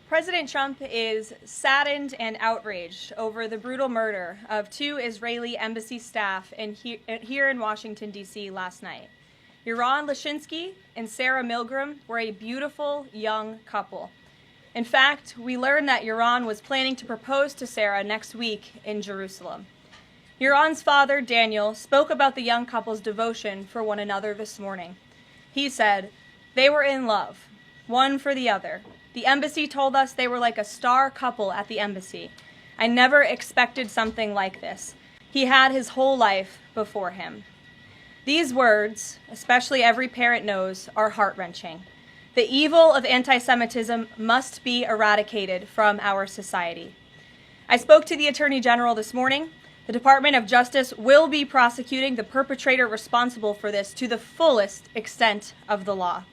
President Trump is saddened and outraged over the brutal murder of two Israeli embassy staff here in Washington, D.C. last night. Yaron Lashinsky and Sarah Milgram were a beautiful young couple. In fact, we learned that Yaron was planning to propose to Sarah next week in Jerusalem. Yaron's father, Daniel, spoke about the young couple's devotion for one another this morning. He said, "They were in love, one for the other. The embassy told us they were like a star couple at the embassy. I never expected something like this. He had his whole life before him." These words, especially every parent knows, are heart-wrenching. The evil of anti-Semitism must be eradicated from our society. I spoke to the Attorney General this morning. The Department of Justice will be prosecuting the perpetrator responsible for this to the fullest extent of the law.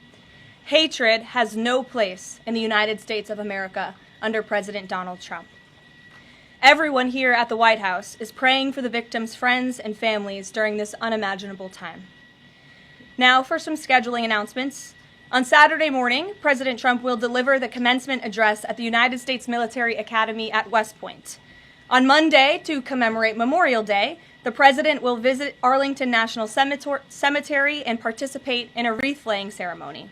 Hatred has no place in the United States of America under President Donald Trump. Everyone here at the White House is praying for the victims' friends and families during this unimaginable time. Now for some scheduling announcements. On Saturday morning, President Trump will deliver the commencement address at the United States Military Academy at West Point. On Monday, to commemorate Memorial Day, the President will visit Arlington National Cemetery and participate in a wreath-laying ceremony.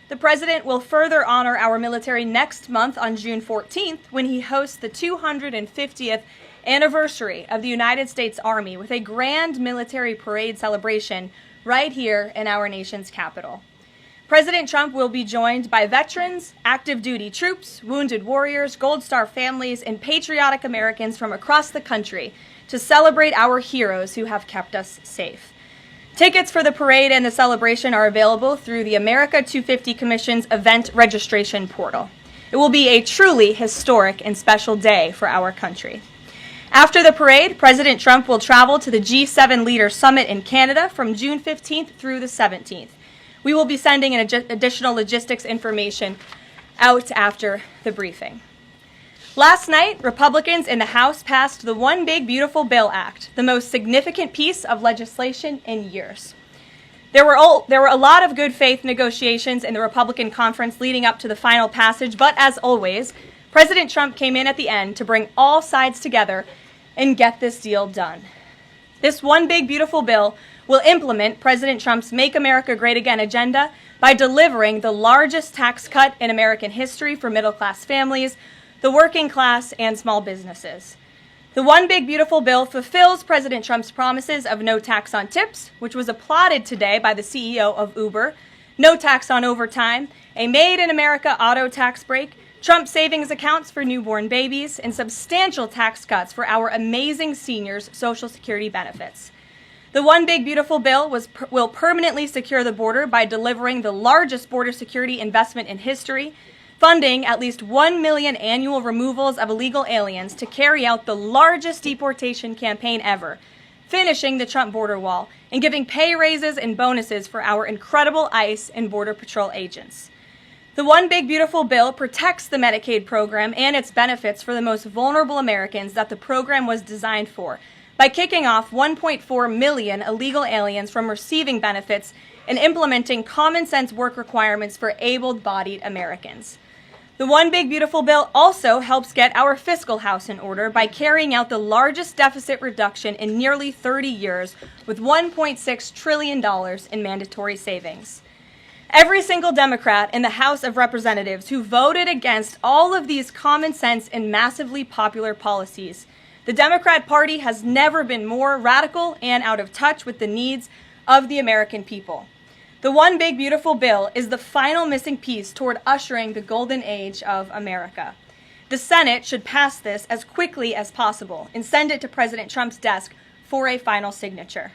The President will further honor our military next month on June 14th when he hosts the 250th anniversary of the United States Army with a grand military parade celebration right here in our nation's capital. President Trump will be joined by veterans, active duty troops, wounded warriors, Gold Star families, and patriotic Americans from across the country to celebrate our heroes who have kept us safe. Tickets for the parade and the celebration are available through the America 250 Commission's event registration portal. It will be a truly historic and special day for our country. After the parade, President Trump will travel to the G7 Leaders Summit in Canada from June 15th through the 17th. We will be sending additional logistics information out after the briefing. Last night, Republicans in the House passed the One Big Beautiful Bill Act, the most significant piece of legislation in years. There were a lot of good faith negotiations in the Republican conference leading up to the final passage, but as always, President Trump came in at the end to bring all sides together and get this deal done. This One Big Beautiful Bill will implement President Trump's Make America Great Again agenda by delivering the largest tax cut in American history for middle-class families, the working class, and small businesses. The One Big Beautiful Bill fulfills President Trump's promises of no tax on tips, which was applauded today by the CEO of Uber, no tax on overtime, a Made in America auto tax break, Trump savings accounts for newborn babies, and substantial tax cuts for our amazing seniors' Social Security benefits. The One Big Beautiful Bill will permanently secure the border by delivering the largest border security investment in history, funding at least 1 million annual removals of illegal aliens to carry out the largest deportation campaign ever, finishing the Trump border wall, and giving pay raises and bonuses for our incredible ICE and Border Patrol agents. The One Big Beautiful Bill protects the Medicaid program and its benefits for the most vulnerable Americans that the program was designed for, by kicking off 1.4 million illegal aliens from receiving benefits and implementing common sense work requirements for able-bodied Americans. The One Big Beautiful Bill also helps get our fiscal house in order by carrying out the largest deficit reduction in nearly 30 years with $1.6 trillion in mandatory savings. Every single Democrat in the House of Representatives who voted against all of these common sense and massively popular policies. The Democrat Party has never been more radical and out of touch with the needs of the American people. The One Big Beautiful Bill is the final missing piece toward ushering the golden age of America. The Senate should pass this as quickly as possible and send it to President Trump's desk for a final signature.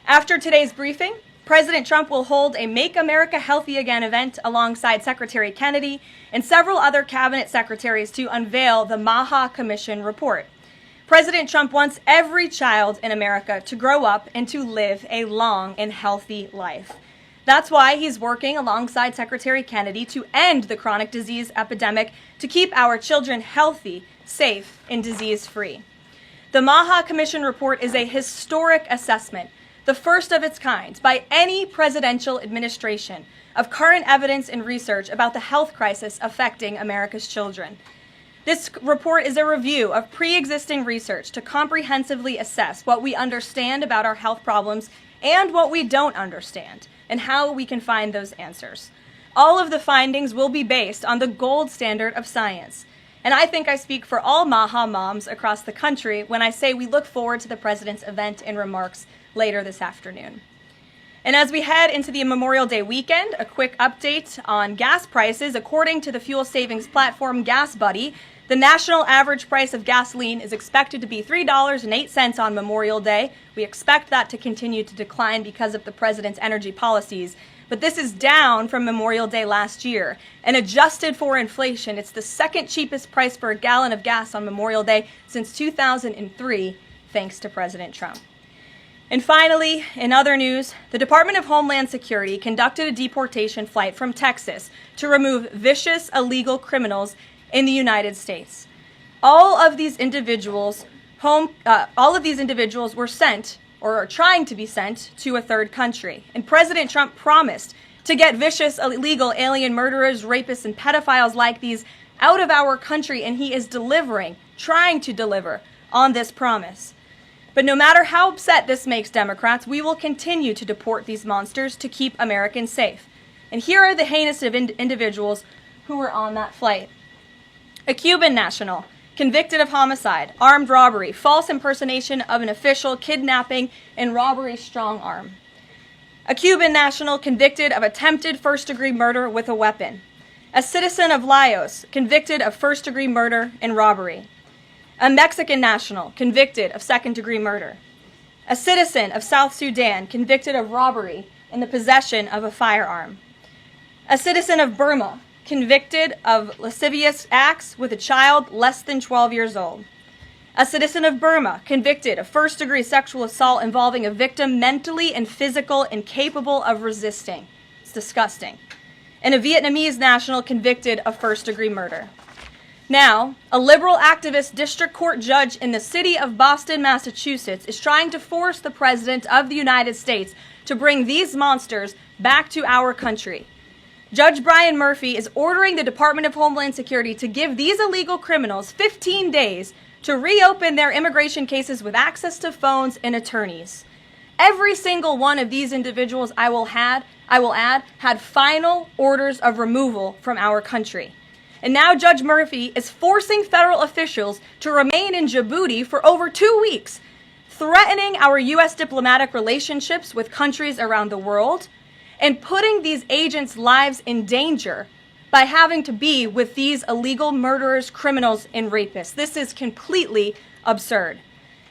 After today's briefing, President Trump will hold a Make America Healthy Again event alongside Secretary Kennedy and several other cabinet secretaries to unveil the Maha Commission report. President Trump wants every child in America to grow up and to live a long and healthy life. That's why he's working alongside Secretary Kennedy to end the chronic disease epidemic to keep our children healthy, safe, and disease-free. The Maha Commission report is a historic assessment the first of its kind by any presidential administration, of current evidence and research about the health crisis affecting America's children. This report is a review of pre-existing research to comprehensively assess what we understand about our health problems and what we don't understand, and how we can find those answers. All of the findings will be based on the gold standard of science. And I think I speak for all MAHA moms across the country when I say we look forward to the president's event and remarks later this afternoon. And as we head into the Memorial Day weekend, a quick update on gas prices. According to the fuel savings platform Gas Buddy, the national average price of gasoline is expected to be $3.08 on Memorial Day. We expect that to continue to decline because of the president's energy policies. But this is down from Memorial Day last year. And adjusted for inflation, it's the second cheapest price for a gallon of gas on Memorial Day since 2003, thanks to President Trump. And finally, in other news, the Department of Homeland Security conducted a deportation flight from Texas to remove vicious illegal criminals in the United States. All of these individuals were sent, or are trying to be sent, to a third country. And President Trump promised to get vicious illegal alien murderers, rapists, and pedophiles like these out of our country, and he is trying to deliver on this promise. But no matter how upset this makes Democrats, we will continue to deport these monsters to keep Americans safe. And here are the heinous individuals who were on that flight. A Cuban national, convicted of homicide, armed robbery, false impersonation of an official, kidnapping, and robbery strong arm. A Cuban national convicted of attempted first-degree murder with a weapon. A citizen of Laos convicted of first-degree murder and robbery. A Mexican national convicted of second-degree murder. A citizen of South Sudan convicted of robbery in the possession of a firearm. A citizen of Burma convicted of lascivious acts with a child less than 12 years old. A citizen of Burma convicted of first-degree sexual assault involving a victim mentally and physically incapable of resisting. It's disgusting. And a Vietnamese national convicted of first-degree murder. Now, a liberal activist district court judge in the city of Boston, Massachusetts, is trying to force the President of the United States to bring these monsters back to our country. Judge Brian Murphy is ordering the Department of Homeland Security to give these illegal criminals 15 days to reopen their immigration cases with access to phones and attorneys. Every single one of these individuals, I will add, had final orders of removal from our country. And now Judge Murphy is forcing federal officials to remain in Djibouti for over 2 weeks, threatening our U.S. diplomatic relationships with countries around the world, and putting these agents' lives in danger by having to be with these illegal murderers, criminals, and rapists. This is completely absurd.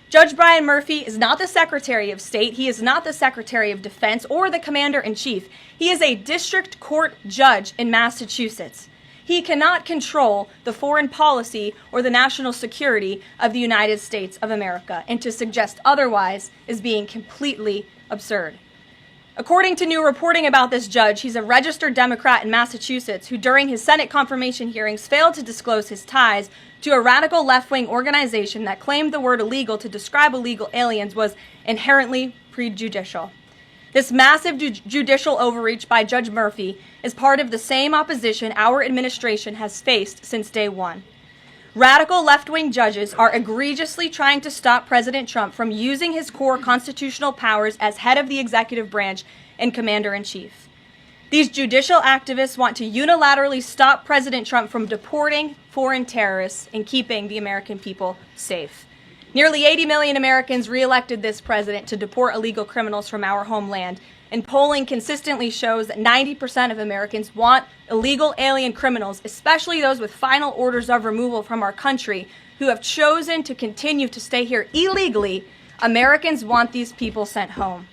Judge Brian Murphy is not the Secretary of State. He is not the Secretary of Defense or the Commander-in-Chief. He is a district court judge in Massachusetts. He cannot control the foreign policy or the national security of the United States of America, and to suggest otherwise is being completely absurd. According to new reporting about this judge, he's a registered Democrat in Massachusetts who during his Senate confirmation hearings failed to disclose his ties to a radical left-wing organization that claimed the word illegal to describe illegal aliens was inherently prejudicial. This massive judicial overreach by Judge Murphy is part of the same opposition our administration has faced since day one. Radical left-wing judges are egregiously trying to stop President Trump from using his core constitutional powers as head of the executive branch and commander-in-chief. These judicial activists want to unilaterally stop President Trump from deporting foreign terrorists and keeping the American people safe. Nearly 80 million Americans re-elected this president to deport illegal criminals from our homeland, and polling consistently shows that 90% of Americans want illegal alien criminals, especially those with final orders of removal from our country, who have chosen to continue to stay here illegally. Americans want these people sent home.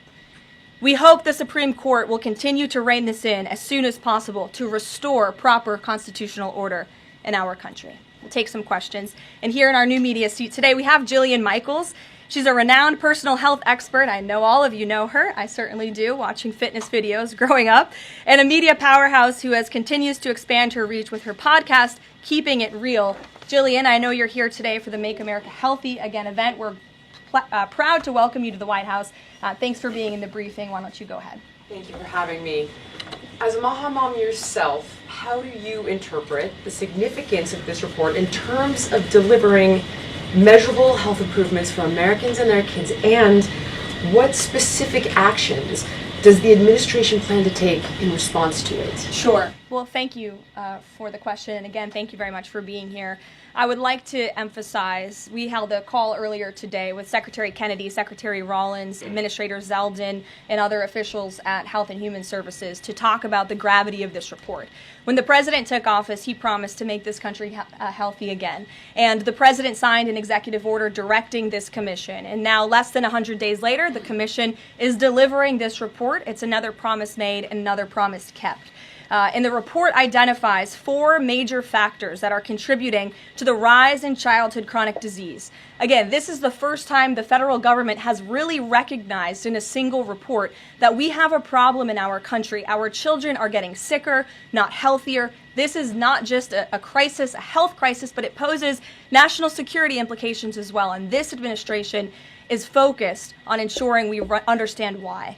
We hope the Supreme Court will continue to rein this in as soon as possible to restore proper constitutional order in our country. We'll take some questions. And here in our new media seat today, we have Jillian Michaels. She's a renowned personal health expert. I know all of you know her. I certainly do, watching fitness videos growing up. And a media powerhouse who continues to expand her reach with her podcast, Keeping It Real. Jillian, I know you're here today for the Make America Healthy Again event. We're proud to welcome you to the White House. Thanks for being in the briefing. Why don't you go ahead? Thank you for having me. As a Maha mom yourself, how do you interpret the significance of this report in terms of delivering measurable health improvements for Americans and their kids, and what specific actions does the administration plan to take in response to it? Sure. Well, thank you for the question. And again, thank you very much for being here. I would like to emphasize, we held a call earlier today with Secretary Kennedy, Secretary Rollins, Administrator Zeldin, and other officials at Health and Human Services to talk about the gravity of this report. When the president took office, he promised to make this country healthy again. And the president signed an executive order directing this commission. And now, less than 100 days later, the commission is delivering this report. It's another promise made and another promise kept. And the report identifies 4 major factors that are contributing to the rise in childhood chronic disease. Again, this is the first time the federal government has really recognized in a single report that we have a problem in our country. Our children are getting sicker, not healthier. This is not just a crisis, a health crisis, but it poses national security implications as well. And this administration is focused on ensuring we understand why.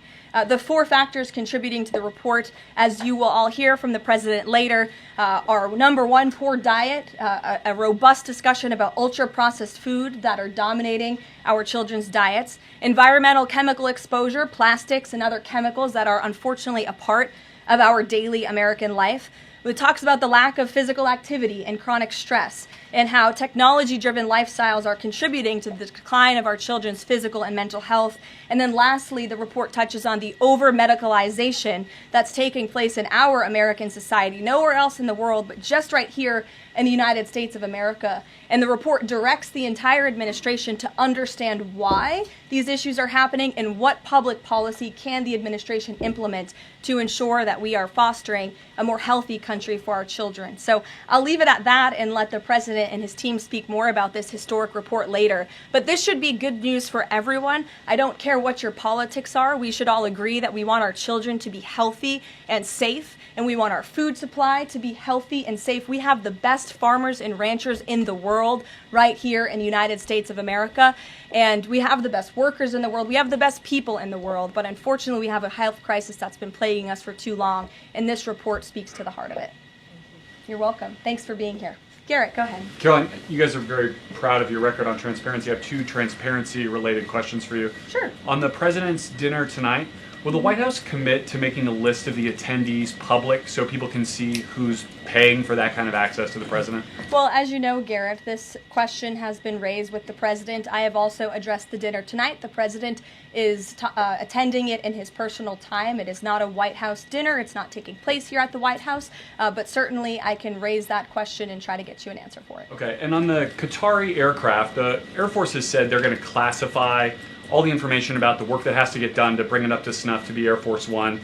The 4 factors contributing to the report, as you will all hear from the president later, are number 1, poor diet, a robust discussion about ultra-processed food that are dominating our children's diets, environmental chemical exposure, plastics and other chemicals that are unfortunately a part of our daily American life. It talks about the lack of physical activity and chronic stress, and how technology-driven lifestyles are contributing to the decline of our children's physical and mental health. And then lastly, the report touches on the over-medicalization that's taking place in our American society, nowhere else in the world, but just right here in the United States of America. And the report directs the entire administration to understand why these issues are happening and what public policy can the administration implement to ensure that we are fostering a more healthy country for our children. So I'll leave it at that and let the president and his team speak more about this historic report later. But this should be good news for everyone. I don't care what your politics are. We should all agree that we want our children to be healthy and safe, and we want our food supply to be healthy and safe. We have the best farmers and ranchers in the world right here in the United States of America, and we have the best workers in the world. We have the best people in the world, but unfortunately we have a health crisis that's been plaguing us for too long, and this report speaks to the heart of it. You're welcome. Thanks for being here. Garrett, go ahead. Karoline, you guys are very proud of your record on transparency. I have 2 transparency-related questions for you. Sure. On the president's dinner tonight, will the White House commit to making a list of the attendees public so people can see who's paying for that kind of access to the president? Well, as you know, Garrett, this question has been raised with the president. I have also addressed the dinner tonight. The president is attending it in his personal time. It is not a White House dinner. It's not taking place here at the White House. But certainly I can raise that question and try to get you an answer for it. Okay. And on the Qatari aircraft, the Air Force has said they're going to classify all the information about the work that has to get done to bring it up to snuff to be Air Force One.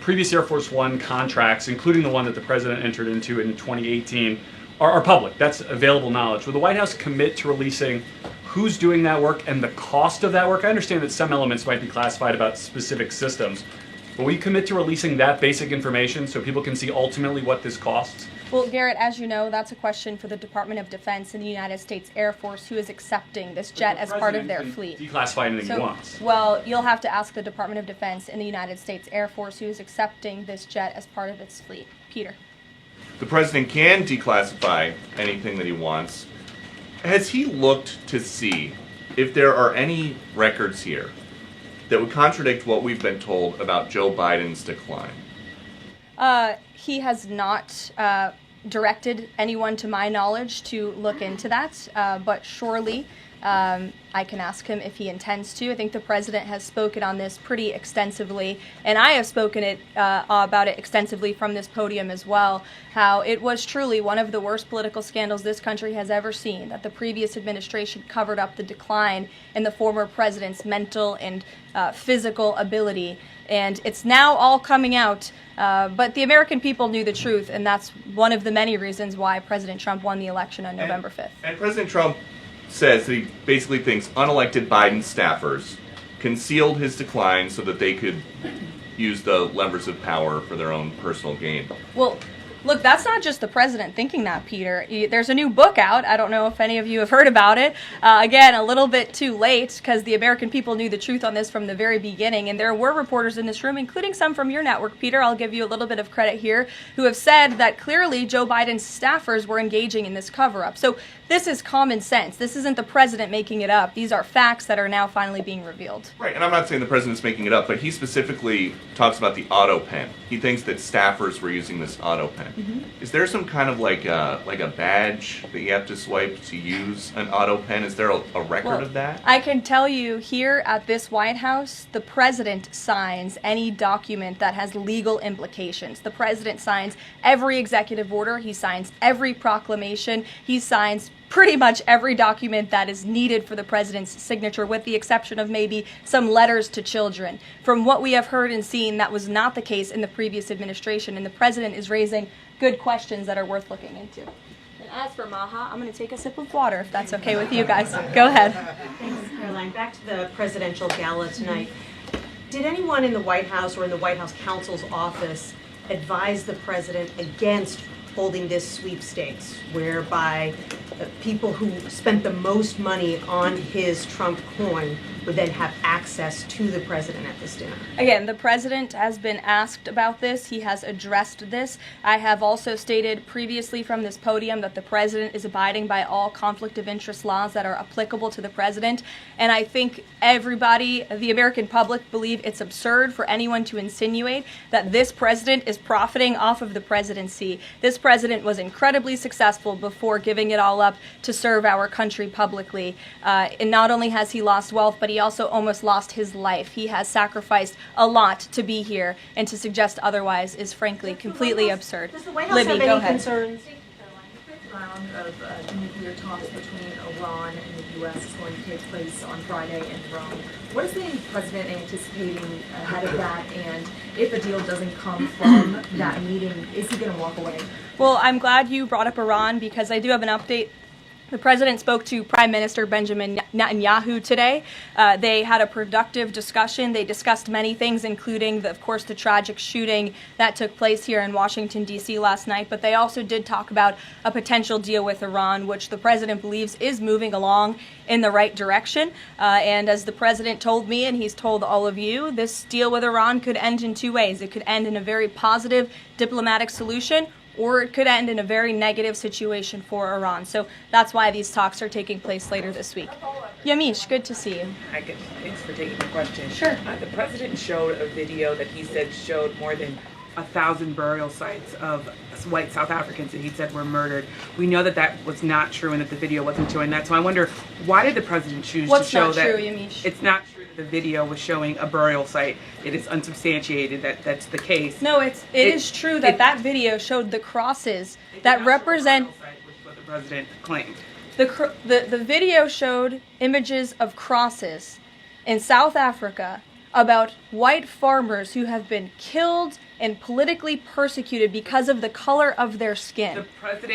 Previous Air Force One contracts, including the one that the president entered into in 2018, are public. That's available knowledge. Will the White House commit to releasing who's doing that work and the cost of that work? I understand that some elements might be classified about specific systems, but will you commit to releasing that basic information so people can see ultimately what this costs? Well, Garrett, as you know, that's a question for the Department of Defense and the United States Air Force, who is accepting this jet as part of their fleet. Declassify anything he wants. Well, you'll have to ask the Department of Defense and the United States Air Force, who is accepting this jet as part of its fleet. Peter. The president can declassify anything that he wants. Has he looked to see if there are any records here that would contradict what we've been told about Joe Biden's decline? He has not directed anyone, to my knowledge, to look into that, but surely I can ask him if he intends to. I think the president has spoken on this pretty extensively, and I have spoken about it extensively from this podium as well, how it was truly one of the worst political scandals this country has ever seen, that the previous administration covered up the decline in the former president's mental and physical ability. And it's now all coming out, but the American people knew the truth, and that's one of the many reasons why President Trump won the election on November 5th. And President Trump says that he basically thinks unelected Biden staffers concealed his decline so that they could use the levers of power for their own personal gain. Well, Look, that's not just the president thinking that, Peter. There's a new book out. I don't know if any of you have heard about it. Again, a little bit too late because the American people knew the truth on this from the very beginning. And there were reporters in this room, including some from your network, Peter, I'll give you a little bit of credit here, who have said that clearly Joe Biden's staffers were engaging in this cover-up. So this is common sense. This isn't the president making it up. These are facts that are now finally being revealed. Right, and I'm not saying the president's making it up, but he specifically talks about the auto pen. He thinks that staffers were using this auto pen. Is there some kind of like a badge that you have to swipe to use an auto pen? Is there a record of that? I can tell you here at this White House, the president signs any document that has legal implications. The president signs every executive order. He signs every proclamation. He signs pretty much every document that is needed for the president's signature, with the exception of maybe some letters to children. From what we have heard and seen, that was not the case in the previous administration, and the president is raising good questions that are worth looking into. And as for Maha, I'm going to take a sip of water, if that's okay with you guys. Go ahead. Thanks, Caroline. Back to the presidential gala tonight. Did anyone in the White House or in the White House counsel's office advise the president against holding this sweepstakes, whereby people who spent the most money on his Trump coin would then have access to the president at this dinner? Again, the president has been asked about this. He has addressed this. I have also stated previously from this podium that the president is abiding by all conflict of interest laws that are applicable to the president. And I think everybody, the American public, believe it's absurd for anyone to insinuate that this president is profiting off of the presidency. This president was incredibly successful before giving it all up to serve our country publicly. And not only has he lost wealth, but he also almost lost his life. He has sacuficed a lot to be here, and to suggest otherwise is frankly completely absurd. Does the White House Libby, have go any ahead. concerns? The fifth round of nuclear talks between Iran and the U.S. is going to take place on Friday in Rome. What is the president anticipating ahead of that? And if a deal doesn't come from that meeting, is he going to walk away? Well, I'm glad you brought up Iran, because I do have an update. The president spoke to Prime Minister Benjamin Netanyahu today. They had a productive discussion. They discussed many things, including, of course, the tragic shooting that took place here in Washington, D.C. last night. But they also did talk about a potential deal with Iran, which the president believes is moving along in the right direction. And as the president told me, and he's told all of you, this deal with Iran could end in two ways. It could end in a very positive diplomatic solution, or it could end in a very negative situation for Iran. So that's why these talks are taking place later this week. Yamish, good to see you. Hi, good. Thanks for taking the question. Sure. The president showed a video that he said showed more than 1,000 burial sites of white South Africans that he said were murdered. We know that that was not true and that the video wasn't showing that. So I wonder, why did the president choose to show that? What's not true, Yamish? It's not true that the video was showing a burial site. It is unsubstantiated that that's the case. No, it is true that that video showed the crosses that represent. Which is what the president claimed. The video showed images of crosses in South Africa about white farmers who have been killed and politically persecuted because of the color of their skin.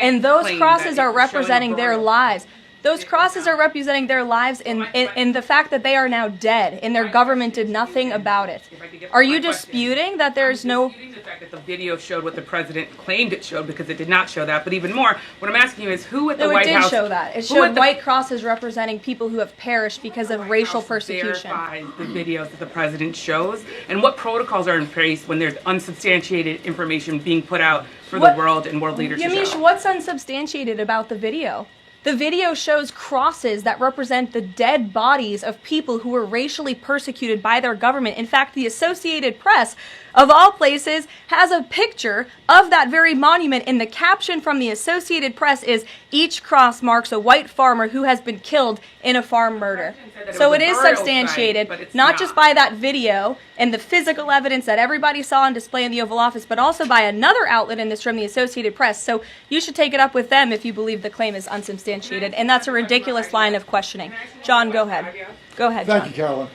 And those crosses are representing their lives. Those crosses are representing their lives in the fact that they are now dead, and their government did nothing about it. Are you disputing that there's no... Disputing the fact that the video showed what the president claimed it showed, because it did not show that. But even more, what I'm asking you is who at the White House... No, it did show that. It showed white crosses representing people who have perished because of racial persecution. Verify the videos that the president shows, and what protocols are in place when there's unsubstantiated information being put out for the world and world leaders to Yamish, show? what's unsubstantiated about the video? The video shows crosses that represent the dead bodies of people who were racially persecuted by their government. In fact, the Associated Press, of all places, has a picture of that very monument, and the caption from the Associated Press is, "Each cross marks a white farmer who has been killed in a farm murder." So it is substantiated, not just by that video and the physical evidence that everybody saw on display in the Oval Office, but also by another outlet in this room, the Associated Press. So you should take it up with them if you believe the claim is unsubstantiated, and that's a ridiculous line of questioning. John, go ahead. Go ahead, John. Thank you, Caroline.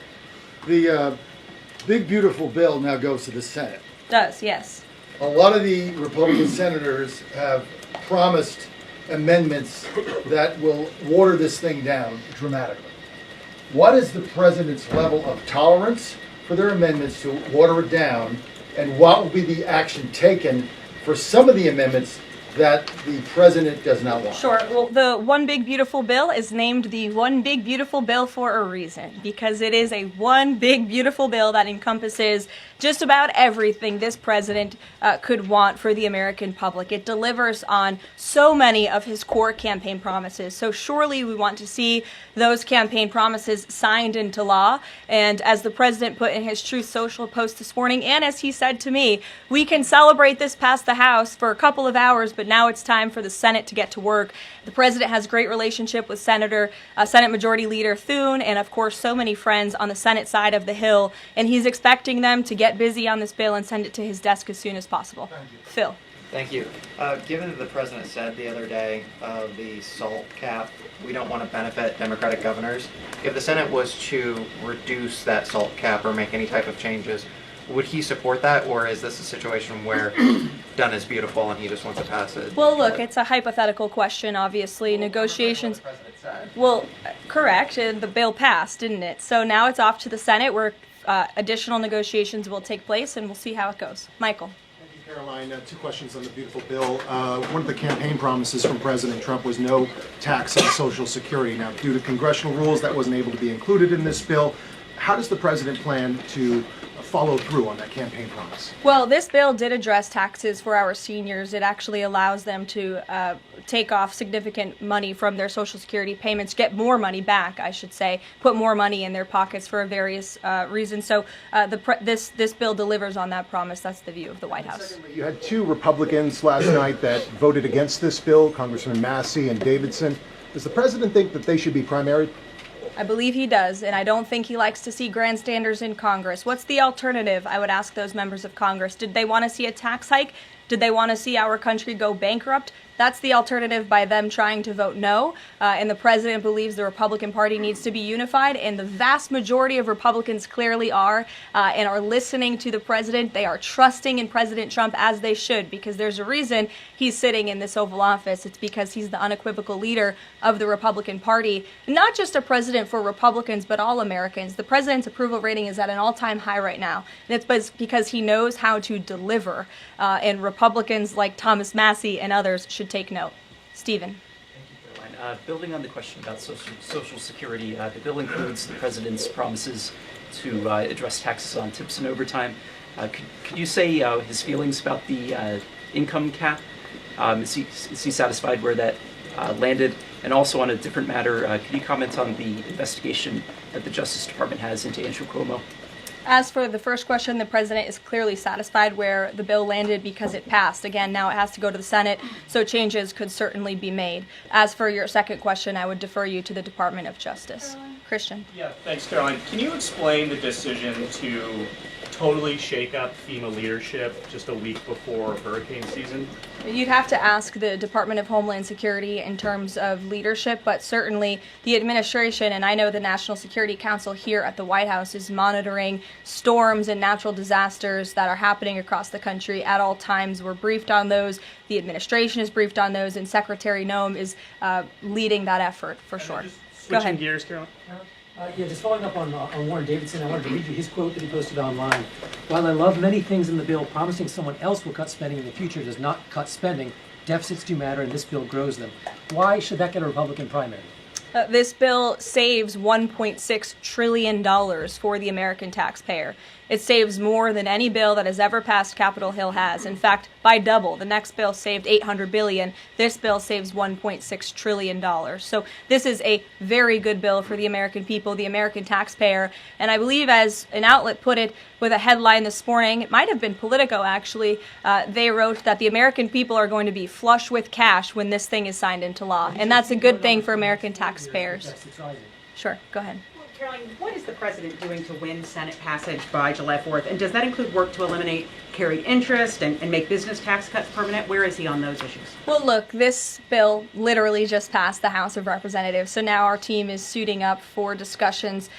The big, beautiful bill now goes to the Senate. Does, yes. A lot of the Republican senators have promised amendments that will water this thing down dramatically. What is the president's level of tolerance for their amendments to water it down, and what will be the action taken for some of the amendments that the president does not want? Sure. Well, the One Big Beautiful Bill is named the One Big Beautiful Bill for a reason, because it is a one big beautiful bill that encompasses just about everything this president could want for the American public. It delivers on so many of his core campaign promises. So surely we want to see those campaign promises signed into law. And as the president put in his Truth Social post this morning, and as he said to me, we can celebrate this past the House for a couple of hours, but now it's time for the Senate to get to work. The president has a great relationship with Senate Majority Leader Thune, and of course so many friends on the Senate side of the Hill, and he's expecting them to get busy on this bill and send it to his desk as soon as possible. Phil. Thank you. Given that the president said the other day the SALT cap, we don't want to benefit Democratic governors, if the Senate was to reduce that SALT cap or make any type of changes, would he support that, or is this a situation where done is beautiful and he just wants to pass it? Well, look, it's a hypothetical question, obviously. Negotiations. Well, correct, and the bill passed, didn't it? So now it's off to the Senate where additional negotiations will take place, and we'll see how it goes. Michael. Thank you, Caroline. Two questions on the beautiful bill. One of the campaign promises from President Trump was no tax on Social Security. Now, due to congressional rules, that wasn't able to be included in this bill. How does the president plan to follow through on that campaign promise? Well, this bill did address taxes for our seniors. It actually allows them to take off significant money from their Social Security payments, get more money back, I should say, put more money in their pockets for various reasons. So this bill delivers on that promise. That's the view of the White House. Secondly, you had two Republicans last night that voted against this bill, Congressman Massey and Davidson. Does the president think that they should be primaried? I believe he does, and I don't think he likes to see grandstanders in Congress. What's the alternative? I would ask those members of Congress. Did they want to see a tax hike? Did they want to see our country go bankrupt? That's the alternative by them trying to vote no. And the president believes the Republican Party needs to be unified, and the vast majority of Republicans clearly are and are listening to the president. They are trusting in President Trump, as they should, because there's a reason he's sitting in this Oval Office. It's because he's the unequivocal leader of the Republican Party. Not just a president for Republicans, but all Americans. The president's approval rating is at an all-time high right now, and it's because he knows how to deliver. And Republicans like Thomas Massey and others should take note. Stephen. Thank you, Caroline. Building on the question about Social Security, the bill includes the president's promises to address taxes on tips and overtime. Could you say his feelings about the income cap? Is he satisfied where that landed? And also on a different matter, could you comment on the investigation that the Justice Department has into Andrew Cuomo? As for the first question, the president is clearly satisfied where the bill landed because it passed. Again, now it has to go to the Senate, so changes could certainly be made. As for your second question, I would defer you to the Department of Justice. Christian. Yeah, thanks, Caroline. Can you explain the decision to totally shake up FEMA leadership just a week before hurricane season? You'd have to ask the Department of Homeland Security in terms of leadership, but certainly the administration, and I know the National Security Council here at the White House is monitoring storms and natural disasters that are happening across the country at all times. We're briefed on those. The administration is briefed on those, and Secretary Noem is leading that effort for sure. Go ahead. Switching gears, Caroline. Yeah, just following up on Warren Davidson, I wanted to read you his quote that he posted online. While I love many things in the bill, promising someone else will cut spending in the future does not cut spending. Deficits do matter, and this bill grows them. Why should that get a Republican primary? This bill saves $1.6 trillion for the American taxpayer. It saves more than any bill that has ever passed Capitol Hill has. In fact, by double. The next bill saved $800 billion. This bill saves $1.6 trillion. So this is a very good bill for the American people, the American taxpayer. And I believe, as an outlet put it with a headline this morning, it might have been Politico actually, they wrote that the American people are going to be flush with cash when this thing is signed into law. And that's a good thing for American taxpayers. Sure, go ahead. Caroline, what is the president doing to win Senate passage by July 4th? And does that include work to eliminate carried interest and make business tax cuts permanent? Where is he on those issues? Well, look, this bill literally just passed the House of Representatives. So now our team is suiting up for discussions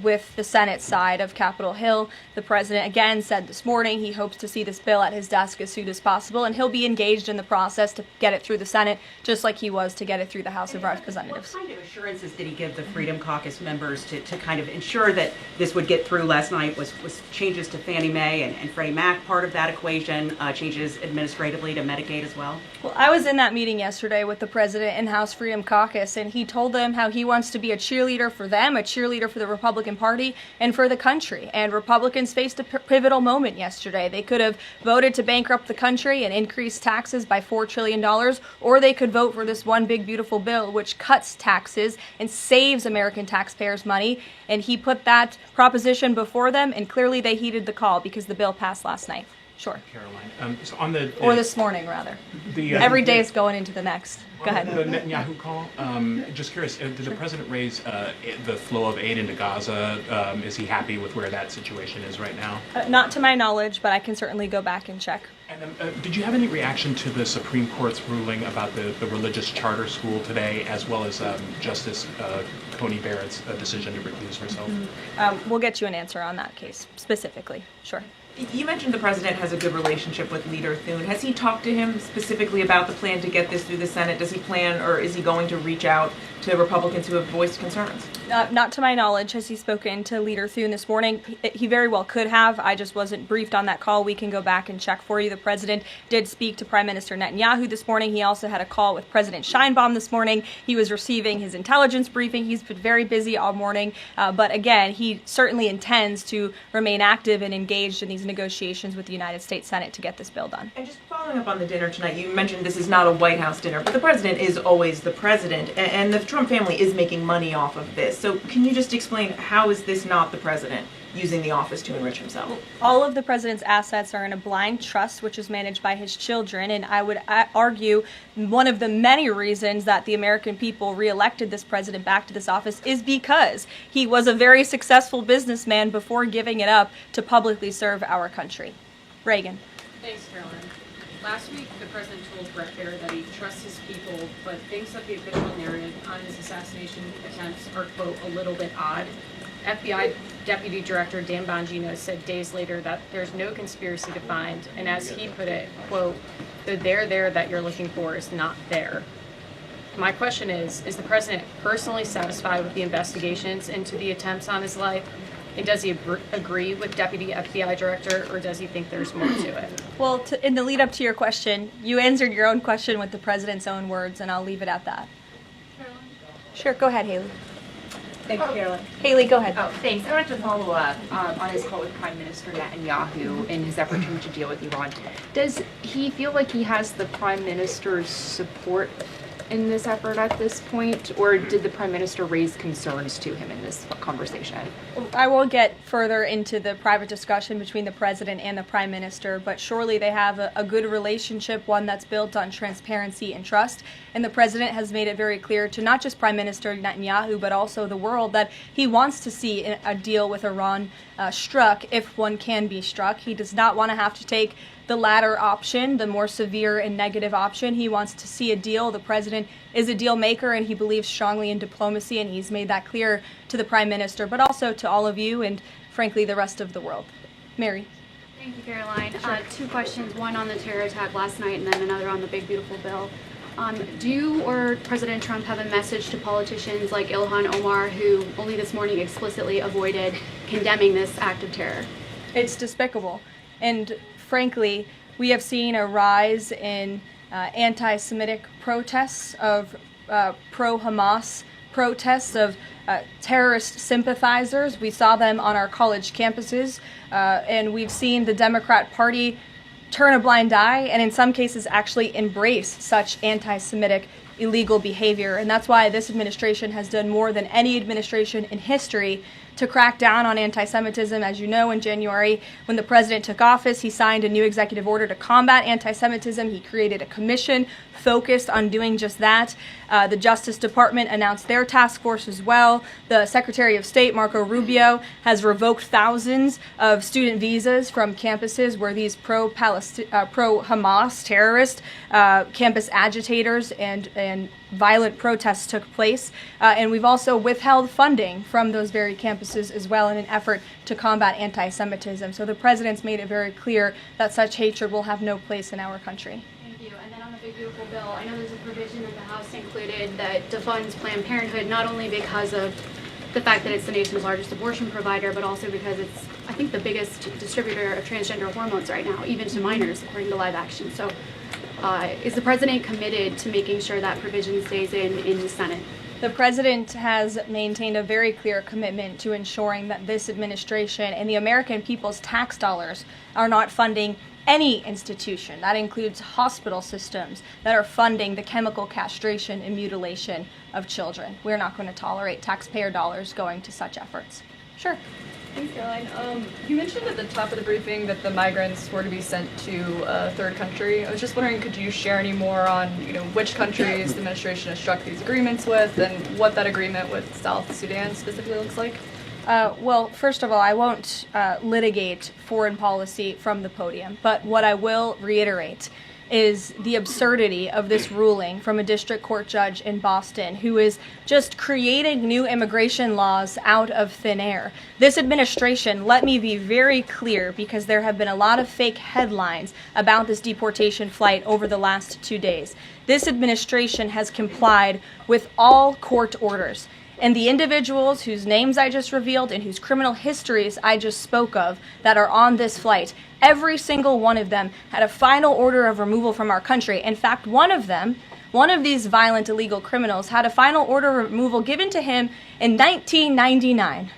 with the Senate side of Capitol Hill. The president, again, said this morning he hopes to see this bill at his desk as soon as possible, and he'll be engaged in the process to get it through the Senate, just like he was to get it through the House of Representatives. What kind of assurances did he give the Freedom Caucus members to kind of ensure that this would get through? Last night was changes to Fannie Mae and Freddie Mac part of that equation changes administratively to Medicaid as well? Well, I was in that meeting yesterday with the president and House Freedom Caucus, and he told them how he wants to be a cheerleader for them, a cheerleader for the Republican Party, and for the country. And Republicans faced a pivotal moment yesterday. They could have voted to bankrupt the country and increase taxes by $4 trillion, or they could vote for this one big, beautiful bill which cuts taxes and saves American taxpayers money. And he put that proposition before them, and clearly they heeded the call because the bill passed last night. Sure. Caroline, so on the or this morning, rather. Every day is going into the next. Go ahead. The Netanyahu call. Just curious, did the president raise the flow of aid into Gaza? Is he happy with where that situation is right now? Not to my knowledge, but I can certainly go back and check. And did you have any reaction to the Supreme Court's ruling about the religious charter school today, as well as Justice Coney Barrett's decision to recuse herself? We'll get you an answer on that case specifically. Sure. You mentioned the president has a good relationship with Leader Thune. Has he talked to him specifically about the plan to get this through the Senate? Does he plan, or is he going to reach out to Republicans who have voiced concerns? Not to my knowledge. Has he spoken to Leader Thune this morning? He very well could have. I just wasn't briefed on that call. We can go back and check for you. The president did speak to Prime Minister Netanyahu this morning. He also had a call with President Sheinbaum this morning. He was receiving his intelligence briefing. He's been very busy all morning. But again, he certainly intends to remain active and engaged in these negotiations with the United States Senate to get this bill done. And just following up on the dinner tonight, you mentioned this is not a White House dinner, but the president is always the president, and the Trump family is making money off of this. So can you just explain, how is this not the president using the office to enrich himself? All of the president's assets are in a blind trust, which is managed by his children, and I would argue one of the many reasons that the American people reelected this president back to this office is because he was a very successful businessman before giving it up to publicly serve our country. Reagan. Thanks, Caroline. Last week, the president told Brett Baer that he trusts his people, but thinks that the official narrative on his assassination attempts are, quote, a little bit odd. FBI Deputy Director Dan Bongino said days later that there's no conspiracy to find, and as he put it, quote, the there that you're looking for is not there. My question is the president personally satisfied with the investigations into the attempts on his life? And does he agree with Deputy FBI Director, or does he think there's more to it? Well, in the lead up to your question, you answered your own question with the president's own words, and I'll leave it at that. Sure, go ahead, Haley. Thank you, Caroline. Haley, go ahead. Oh, thanks. I wanted to follow up on his call with Prime Minister Netanyahu in his effort to reach a deal with Iran. Does he feel like he has the Prime Minister's support in this effort at this point, or did the Prime Minister raise concerns to him in this conversation? I won't get further into the private discussion between the president and the Prime Minister, but surely they have a good relationship, one that's built on transparency and trust. And the president has made it very clear to not just Prime Minister Netanyahu, but also the world, that he wants to see a deal with Iran struck, if one can be struck. He does not want to have to take the latter option, the more severe and negative option. He wants to see a deal. The president is a deal maker, and he believes strongly in diplomacy, and he's made that clear to the Prime Minister, but also to all of you and, frankly, the rest of the world. Mary. Thank you, Caroline. Sure. Two questions, one on the terror attack last night and then another on the big, beautiful bill. Do you or President Trump have a message to politicians like Ilhan Omar, who only this morning explicitly avoided condemning this act of terror? It's despicable. And frankly, we have seen a rise in anti-Semitic protests, of pro-Hamas protests, of terrorist sympathizers. We saw them on our college campuses, and we've seen the Democrat Party turn a blind eye and in some cases actually embrace such anti-Semitic illegal behavior. And that's why this administration has done more than any administration in history to crack down on anti-Semitism. As you know, in January, when the president took office, he signed a new executive order to combat anti-Semitism. He created a commission focused on doing just that. The Justice Department announced their task force as well. The Secretary of State, Marco Rubio, has revoked thousands of student visas from campuses where these pro-Hamas terrorist campus agitators and violent protests took place. And we've also withheld funding from those very campuses as well in an effort to combat anti-Semitism. So the president's made it very clear that such hatred will have no place in our country. Thank you. And then on the big, beautiful bill, I know there's a provision that the House included that defunds Planned Parenthood, not only because of the fact that it's the nation's largest abortion provider, but also because it's, I think, the biggest distributor of transgender hormones right now, even to minors, according to Live Action. So is the president committed to making sure that provision stays in the Senate? The president has maintained a very clear commitment to ensuring that this administration and the American people's tax dollars are not funding any institution. That includes hospital systems that are funding the chemical castration and mutilation of children. We're not going to tolerate taxpayer dollars going to such efforts. Sure. Thanks, Caroline. You mentioned at the top of the briefing that the migrants were to be sent to a third country. I was just wondering, could you share any more on, which countries the administration has struck these agreements with, and what that agreement with South Sudan specifically looks like? Well, first of all, I won't litigate foreign policy from the podium, but what I will reiterate is the absurdity of this ruling from a district court judge in Boston who is just creating new immigration laws out of thin air. This administration, let me be very clear, because there have been a lot of fake headlines about this deportation flight over the last 2 days. This administration has complied with all court orders. And the individuals whose names I just revealed and whose criminal histories I just spoke of that are on this flight, every single one of them had a final order of removal from our country. In fact, one of these violent illegal criminals had a final order of removal given to him in 1999.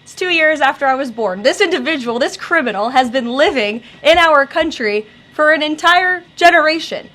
It's 2 years after I was born. This individual, this criminal, has been living in our country for an entire generation.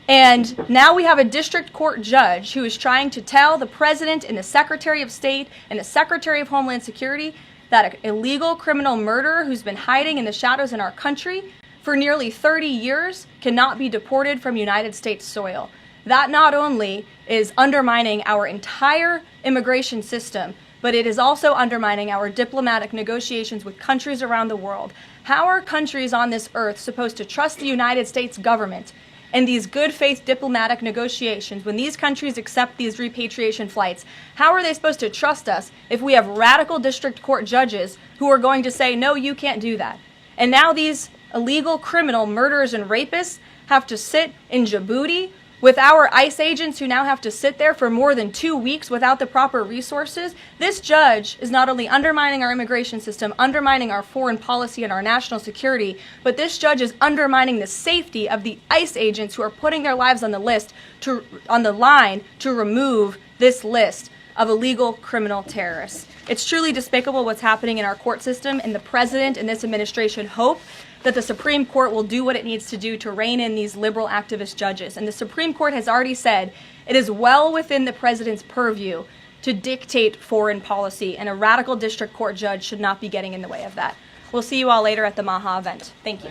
And now we have a district court judge who is trying to tell the president and the Secretary of State and the Secretary of Homeland Security that an illegal criminal murderer who's been hiding in the shadows in our country for nearly 30 years cannot be deported from United States soil. That not only is undermining our entire immigration system, but it is also undermining our diplomatic negotiations with countries around the world. How are countries on this earth supposed to trust the United States government in these good faith diplomatic negotiations when these countries accept these repatriation flights? How are they supposed to trust us if we have radical district court judges who are going to say, no, you can't do that? And now these illegal criminal murderers and rapists have to sit in Djibouti with our ICE agents who now have to sit there for more than 2 weeks without the proper resources. This judge is not only undermining our immigration system, undermining our foreign policy and our national security, but this judge is undermining the safety of the ICE agents who are putting their lives on the line to remove this list of illegal criminal terrorists. It's truly despicable what's happening in our court system, and the president and this administration hope that the Supreme Court will do what it needs to do to rein in these liberal activist judges. And the Supreme Court has already said it is well within the president's purview to dictate foreign policy, and a radical district court judge should not be getting in the way of that. We'll see you all later at the Maha event. Thank you.